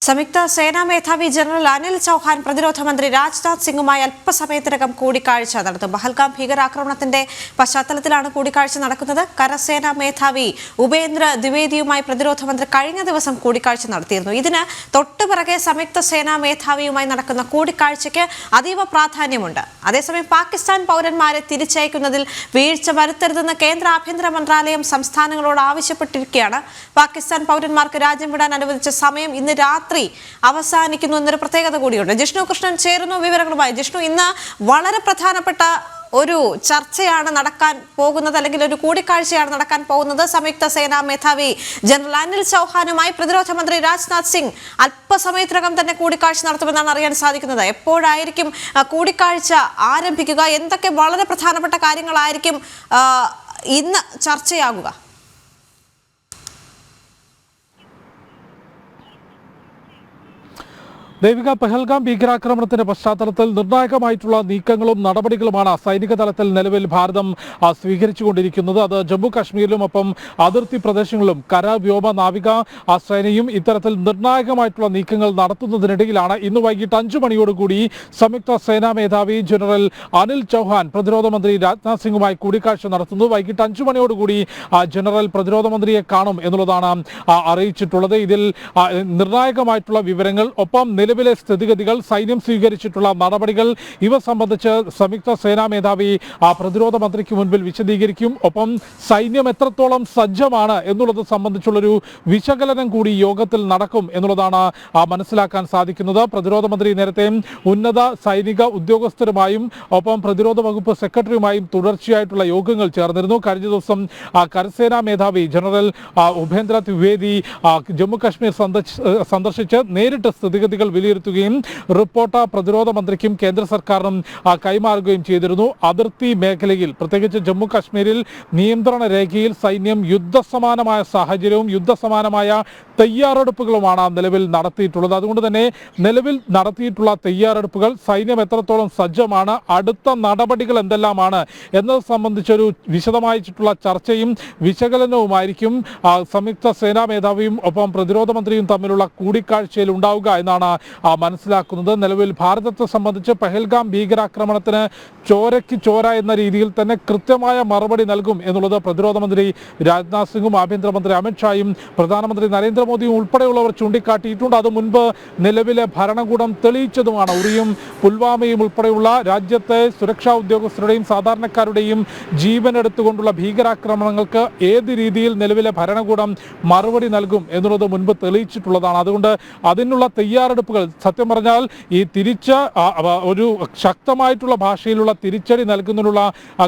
സംയുക്ത സേനാ മേധാവി ജനറൽ അനിൽ ചൗഹാൻ പ്രതിരോധ മന്ത്രി രാജ്നാഥ് സിംഗുമായി അല്പസമയത്തിനകം കൂടിക്കാഴ്ച നടത്തും. പഹൽഗാം ഭീകരാക്രമണത്തിന്റെ പശ്ചാത്തലത്തിലാണ് കൂടിക്കാഴ്ച നടക്കുന്നത്. കരസേനാ മേധാവി ഉപേന്ദ്ര ദ്വിവേദിയുമായി പ്രതിരോധ മന്ത്രി കഴിഞ്ഞ ദിവസം കൂടിക്കാഴ്ച നടത്തിയിരുന്നു. ഇതിന് തൊട്ടുപിറകെ സംയുക്ത സേനാ മേധാവിയുമായി നടക്കുന്ന കൂടിക്കാഴ്ചയ്ക്ക് അതീവ പ്രാധാന്യമുണ്ട്. അതേസമയം പാകിസ്ഥാൻ പൗരന്മാരെ തിരിച്ചയക്കുന്നതിൽ വീഴ്ച വരുത്തരുതെന്ന് കേന്ദ്ര ആഭ്യന്തര മന്ത്രാലയം സംസ്ഥാനങ്ങളോട് ആവശ്യപ്പെട്ടിരിക്കുകയാണ്. പാകിസ്ഥാൻ പൗരന്മാർക്ക് രാജ്യം വിടാൻ അനുവദിച്ച സമയം ഇന്ന് രാത്രി അവസാനിക്കുന്നു എന്നൊരു പ്രത്യേകത കൂടിയുണ്ട്. ജിഷ്ണു കൃഷ്ണൻ ചേരുന്നു വിവരങ്ങളുമായി. ജിഷ്ണു, ഇന്ന് വളരെ പ്രധാനപ്പെട്ട ഒരു ചർച്ചയാണ് നടക്കാൻ പോകുന്നത്, അല്ലെങ്കിൽ ഒരു കൂടിക്കാഴ്ചയാണ് നടക്കാൻ പോകുന്നത്. സംയുക്ത സേനാ മേധാവി ജനറൽ അനിൽ ചൗഹാനുമായി പ്രതിരോധ മന്ത്രി രാജ്നാഥ് സിംഗ് അല്പസമയത്തിനകം തന്നെ കൂടിക്കാഴ്ച നടത്തുമെന്നാണ് അറിയാൻ സാധിക്കുന്നത്. എപ്പോഴായിരിക്കും കൂടിക്കാഴ്ച ആരംഭിക്കുക? എന്തൊക്കെ വളരെ പ്രധാനപ്പെട്ട കാര്യങ്ങളായിരിക്കും ഇന്ന് ചർച്ചയാകുക? ദേവിക, പഹൽഗാം ഭീകരാക്രമണത്തിന്റെ പശ്ചാത്തലത്തിൽ നിർണായകമായിട്ടുള്ള നീക്കങ്ങളും നടപടികളുമാണ് സൈനിക തലത്തിൽ നിലവിൽ ഭാരതം സ്വീകരിച്ചുകൊണ്ടിരിക്കുന്നത്. അത് ജമ്മു കാശ്മീരിലും ഒപ്പം അതിർത്തി പ്രദേശങ്ങളിലും കര, വ്യോമ, നാവിക സേനയും ഇത്തരത്തിൽ നിർണായകമായിട്ടുള്ള നീക്കങ്ങൾ നടത്തുന്നതിനിടയിലാണ് ഇന്ന് വൈകിട്ട് 5 മണിയോടുകൂടി സംയുക്ത സേനാ മേധാവി ജനറൽ അനിൽ ചൗഹാൻ പ്രതിരോധ മന്ത്രി രാജ്നാഥ് സിംഗുമായി കൂടിക്കാഴ്ച നടത്തുന്നത്. വൈകിട്ട് 5 മണിയോടുകൂടി ജനറൽ പ്രതിരോധ മന്ത്രിയെ കാണും എന്നുള്ളതാണ് അറിയിച്ചിട്ടുള്ളത്. ഇതിൽ നിർണായകമായിട്ടുള്ള വിവരങ്ങൾ, ഒപ്പം നിലവിലെ സ്ഥിതിഗതികൾ, സൈന്യം സ്വീകരിച്ചിട്ടുള്ള നടപടികൾ, ഇവ സംബന്ധിച്ച് സംയുക്ത സേനാ മേധാവി പ്രതിരോധ മന്ത്രിക്ക് മുൻപിൽ വിശദീകരിക്കും. ഒപ്പം സൈന്യം എത്രത്തോളം സജ്ജമാണ് എന്നുള്ളത് സംബന്ധിച്ചുള്ളൊരു വിശകലനം കൂടി യോഗത്തിൽ നടക്കും എന്നുള്ളതാണ് മനസ്സിലാക്കാൻ സാധിക്കുന്നത്. പ്രതിരോധ മന്ത്രി നേരത്തെ ഉന്നത സൈനിക ഉദ്യോഗസ്ഥരുമായും ഒപ്പം പ്രതിരോധ വകുപ്പ് സെക്രട്ടറിയുമായും തുടർച്ചയായിട്ടുള്ള യോഗങ്ങൾ ചേർന്നിരുന്നു. കഴിഞ്ഞ ദിവസം കരസേനാ മേധാവി ജനറൽ ഉപേന്ദ്ര ദ്വിവേദി ജമ്മു കാശ്മീർ സന്ദർശിച്ച് നേരിട്ട് സ്ഥിതിഗതികൾ വിലയിരുത്തുകയും റിപ്പോർട്ട് പ്രതിരോധ മന്ത്രിക്കും കേന്ദ്ര സർക്കാരിനും കൈമാറുകയും ചെയ്തിരുന്നു. അതിർത്തി മേഖലയിൽ, പ്രത്യേകിച്ച് ജമ്മു കാശ്മീരിൽ നിയന്ത്രണ രേഖയിൽ സൈന്യം യുദ്ധസമാനമായ സാഹചര്യവും യുദ്ധസമാനമായ തയ്യാറെടുപ്പുകളുമാണ് നിലവിൽ നടത്തിയിട്ടുള്ളത്. അതുകൊണ്ട് തന്നെ നിലവിൽ നടത്തിയിട്ടുള്ള തയ്യാറെടുപ്പുകൾ, സൈന്യം എത്രത്തോളം സജ്ജമാണ്, അടുത്ത നടപടികൾ എന്തെല്ലാമാണ് എന്നത് സംബന്ധിച്ചൊരു വിശദമായിട്ടുള്ള ചർച്ചയും വിശകലനവുമായിരിക്കും സംയുക്ത സേനാ മേധാവിയും ഒപ്പം പ്രതിരോധ മന്ത്രിയും തമ്മിലുള്ള കൂടിക്കാഴ്ചയിൽ ഉണ്ടാവുക എന്നാണ് മനസ്സിലാക്കുന്നത്. നിലവിൽ ഭാരതത്തെ സംബന്ധിച്ച് പഹൽഗാം ഭീകരാക്രമണത്തിന് ചോരയ്ക്ക് ചോര എന്ന രീതിയിൽ തന്നെ കൃത്യമായ മറുപടി നൽകും എന്നുള്ളത് പ്രതിരോധ മന്ത്രി രാജ്നാഥ് സിംഗും ആഭ്യന്തരമന്ത്രി അമിത്ഷായും പ്രധാനമന്ത്രി നരേന്ദ്രമോദിയും ഉൾപ്പെടെയുള്ളവർ ചൂണ്ടിക്കാട്ടിയിട്ടുണ്ട്. അത് മുൻപ് നിലവിലെ ഭരണകൂടം തെളിയിച്ചതുമാണ്. ഉറിയും പുൽവാമയും ഉൾപ്പെടെയുള്ള രാജ്യത്തെ സുരക്ഷാ ഉദ്യോഗസ്ഥരുടെയും സാധാരണക്കാരുടെയും ജീവനെടുത്തുകൊണ്ടുള്ള ഭീകരാക്രമണങ്ങൾക്ക് ഏത് രീതിയിൽ നിലവിലെ ഭരണകൂടം മറുപടി നൽകും എന്നുള്ളത് മുൻപ് തെളിയിച്ചിട്ടുള്ളതാണ്. അതുകൊണ്ട് അതിനുള്ള തയ്യാറെടുപ്പുകൾ, സത്യം പറഞ്ഞാൽ ഈ ഒരു ശക്തമായിട്ടുള്ള ഭാഷയിലുള്ള തിരിച്ചടി നൽകുന്നതിനുള്ള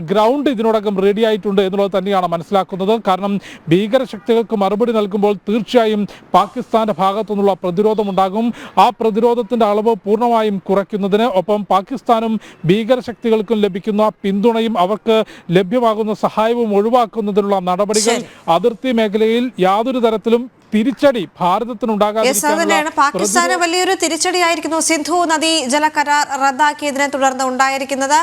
ഗ്രൗണ്ട് ഇതിനോടകം റെഡി ആയിട്ടുണ്ട് എന്നുള്ളത് തന്നെയാണ് മനസ്സിലാക്കുന്നത്. കാരണം ഭീകരശക്തികൾക്ക് മറുപടി നൽകുമ്പോൾ തീർച്ചയായും പാകിസ്ഥാന്റെ ഭാഗത്തു നിന്നുള്ള പ്രതിരോധമുണ്ടാകും. ആ പ്രതിരോധത്തിന്റെ അളവ് പൂർണ്ണമായും കുറയ്ക്കുന്നതിന്, ഒപ്പം പാകിസ്ഥാനും ഭീകരശക്തികൾക്കും ലഭിക്കുന്ന പിന്തുണയും അവർക്ക് ലഭ്യമാകുന്ന സഹായവും ഒഴിവാക്കുന്നതിനുള്ള നടപടികൾ അതിർത്തി മേഖലയിൽ യാതൊരു തരത്തിലും തിരിച്ചടി ഭാരതത്തിനുണ്ടാകാൻ പാകിസ്ഥാന് വലിയൊരു തിരിച്ചടിയായിരിക്കുന്നു സിന്ധു നദീ ജല കരാർ റദ്ദാക്കിയതിനെ തുടർന്ന് ഉണ്ടായിരിക്കുന്നത്.